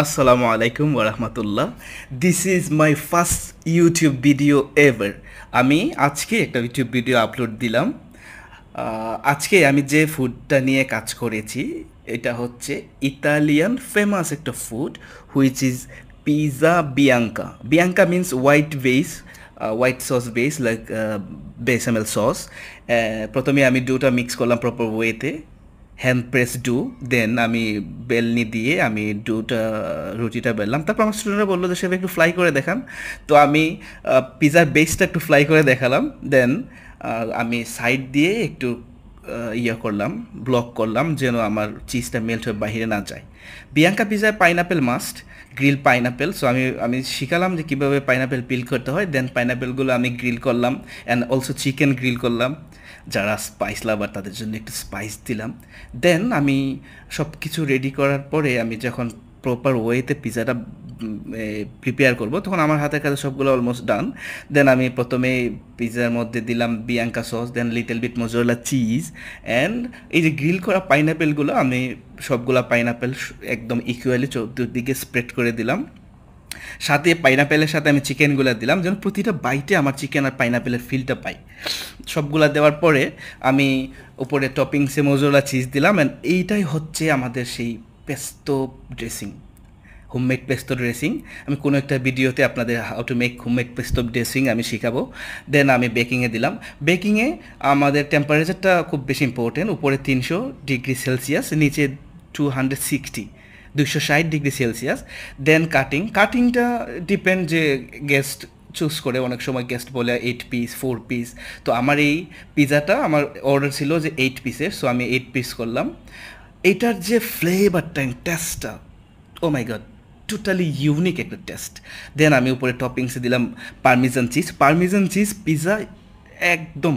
Assalamu alaikum wa rahmatullah. This is my first YouTube video ever. আমি আজকে একটা YouTube video upload দিলাম। আজকে আমি যে ফুডটা নিয়ে কাজ করেছি এটা হচ্ছে ইতালিয়ান ফেমাস একটা food which is pizza bianca. Bianca means white base, white sauce base like bechamel sauce. প্রথমে আমি ডোটা মিক্স করলাম প্রপার ওয়েতে, হ্যান্ড প্রেস ডু, দেন আমি বেলনি দিয়ে আমি রুটিটা বেললাম। তারপর আমার স্টুডেন্টরা বললো যে সেভাবে একটু ফ্লাই করে দেখান, তো আমি পিজার বেসটা একটু ফ্লাই করে দেখালাম। দেন আমি সাইড দিয়ে একটু করলাম, ব্লক করলাম যেন আমার চিজটা মেল্ট হয়ে বাহিরে না যায়। বিয়াঙ্কা পিজায় pineapple must, grill pineapple. So আমি শিখালাম যে কীভাবে পাইনাপেল পিল করতে হয়। দেন পাইনাপেলগুলো আমি গ্রিল করলাম অ্যান্ড অলসো চিকেন গ্রিল করলাম। যারা স্পাইস লাভার তাদের জন্য একটু স্পাইস দিলাম। দেন আমি সব কিছু রেডি করার পরে আমি যখন প্রপার ওয়েতে পিজাটা প্রিপেয়ার করব তখন আমার হাতের কাছে সবগুলো অলমোস্ট ডান। দেন আমি প্রথমে পিজার মধ্যে দিলাম bianca sauce, then little bit mozzarella cheese and এই যে গ্রিল করা পাইনাপেলগুলো আমি সবগুলা পাইনাপেল একদম ইকুয়ালি চতুর্দিকে স্প্রেড করে দিলাম। সাথে পাইনাপেলের সাথে আমি চিকেনগুলো দিলাম যেন প্রতিটা বাইটে আমার চিকেন আর পাইনাপেলের ফিলটা পাই। সবগুলা দেওয়ার পরে আমি উপরে টপিংসে মোজারেলা চিজ দিলাম অ্যান্ড এইটাই হচ্ছে আমাদের সেই pesto dressing, homemade pesto dressing. আমি কোনো একটা ভিডিওতে আপনাদের how to make homemade pesto dressing আমি শেখাবো। দেন আমি বেকিংয়ে দিলাম। বেকিংয়ে আমাদের টেম্পারেচারটা খুব বেশি ইম্পর্টেন্ট। উপরে 300 ডিগ্রি সেলসিয়াস, নিচে 260 ডিগ্রি সেলসিয়াস। দেন কাটিংটা ডিপেন্ড যে গেস্ট চুজ করে, অনেক সময় গেস্ট বলে 8 পিস 4 পিস। তো আমার এই পিজাটা আমার অর্ডার ছিল যে 8 পিসের, সো আমি 8 পিস করলাম। এইটার যে ফ্লেভারটা অ্যান্ড টেস্টটা, ও মাই গড, টোটালি ইউনিক একটা টেস্ট। দেন আমি উপরে টপিংসে দিলাম পারমিজান চিজ। পিজা একদম